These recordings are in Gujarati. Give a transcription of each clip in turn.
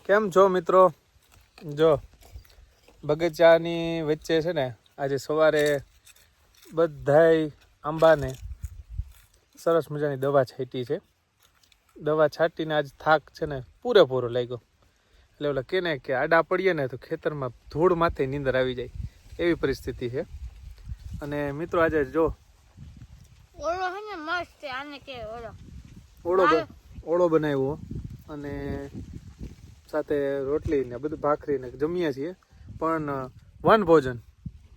કેમ છો મિત્રો? જો બગીચાની વચ્ચે છે ને આજે સવારે બધાય આંબાને સરસ મજાની દવા છાંટી છે. દવા છાંટીને આજ થાક છે ને પૂરેપૂરો લાગ્યો. એટલે ઓલા કે ને કે આડા પડીએ ને તો ખેતરમાં ધૂળ માથે નીંદર આવી જાય એવી પરિસ્થિતિ છે. અને મિત્રો આજે જો ઓળો હે ને મસ્ત આને કે ઓળો બનાવ્યો અને સાથે રોટલી ને બધું ભાખરી ને જમીએ છીએ. પણ વન ભોજન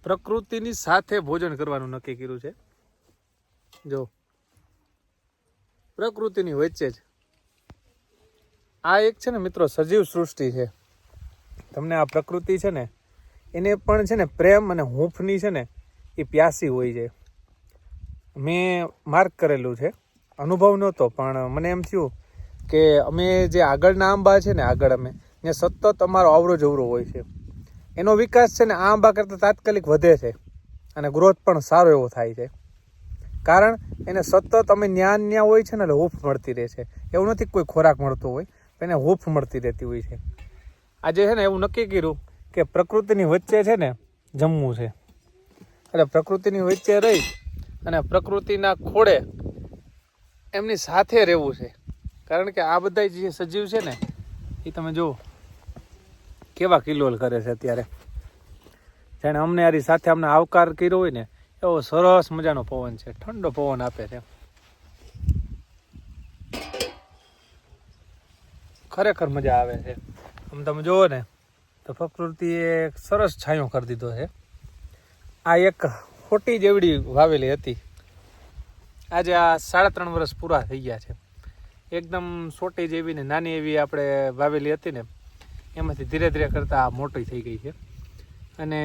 પ્રકૃતિની સાથે ભોજન કરવાનું નક્કી કર્યું છે. જો પ્રકૃતિની વચ્ચે જ આ એક છે ને મિત્રો સજીવ સૃષ્ટિ છે. તમને આ પ્રકૃતિ છે ને એને પણ છે ને પ્રેમ અને હૂંફની છે ને એ પ્યાસી હોય છે. મેં માર્ક કરેલું છે, અનુભવ નહોતો પણ મને એમ થયું કે અમે જે આગળના આંબા છે ને આગળ અમે ત્યાં સતત અમારો અવરો જવરો હોય છે. એનો વિકાસ છે ને આ આંબા કરતાં તાત્કાલિક વધે છે અને ગ્રોથ પણ સારો એવો થાય છે. કારણ એને સતત અમે ન્યા હોય છે ને એટલે હૂંફ મળતી રહે છે. એવું નથી કોઈ ખોરાક મળતો હોય, એને હૂંફ મળતી રહેતી હોય છે. આજે છે ને એવું નક્કી કર્યું કે પ્રકૃતિની વચ્ચે છે ને જમવું છે. એટલે પ્રકૃતિની વચ્ચે રહી અને પ્રકૃતિના ખોળે એમની સાથે રહેવું છે. કારણ કે આ બધા જે સજીવ છે ને એ તમે જુઓ કેવા કિલોલ કરે છે અત્યારે. જાણે અમને આરી સાથે અમને આવકાર કર્યો હોય ને એવો સરસ મજાનો પવન છે, ઠંડો પવન આપે છે. ખરેખર મજા આવે છે. આમ તમે જુઓ ને તો પ્રકૃતિએ એક સરસ છાંયો કરી દીધો છે. આ એક ખોટી જેવડી વાવેલી હતી, આજે આ 3.5 વર્ષ પૂરા થઈ ગયા છે. એકદમ સોટી જેવી ને નાની એવી આપણે વાવેલી હતી ને એમાંથી ધીરે ધીરે કરતાં આ મોટી થઈ ગઈ છે. અને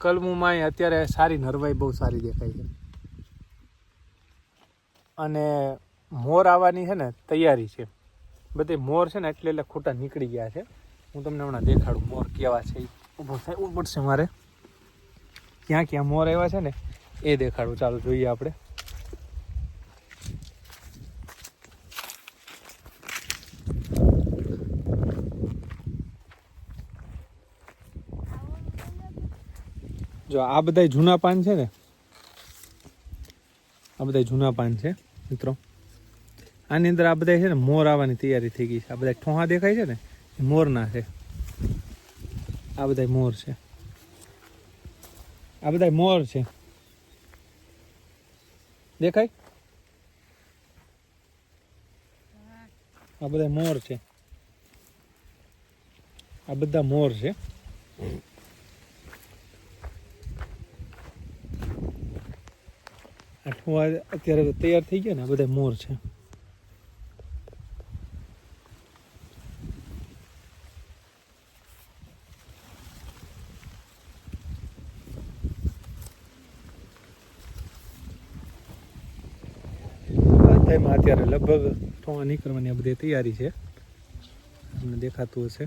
કલમુમાં અત્યારે સારી નરવાઈ બહુ સારી દેખાય છે. અને મોર આવવાની છે ને તૈયારી છે. બધી મોર છે ને એટલે ખોટા નીકળી ગયા છે. હું તમને હમણાં દેખાડું મોર કેવા છે. ઊભો થવું પડશે મારે. ક્યાં ક્યાં મોર આવ્યા છે ને એ દેખાડું. ચાલો જોઈએ આપણે. જો આ બધા જૂના પાન છે ને, આ બધા જૂના પાન છે મિત્રો. આની અંદર આ બધા છે ને મોર આવવાની તૈયારી થઈ ગઈ છે. આ બધા ઠોહા દેખાય છે ને એ મોરના છે. આ બધા મોર છે, આ બધા મોર છે. દેખાય? આ બધા મોર છે, આ બધા મોર છે. આ ઠોહા અત્યારે તૈયાર થઈ ગયા ને આ બધા મોર છે. અત્યારે લગભગ ઠોહા નીકળવાની આ બધી તૈયારી છે. તમને દેખાતું હશે.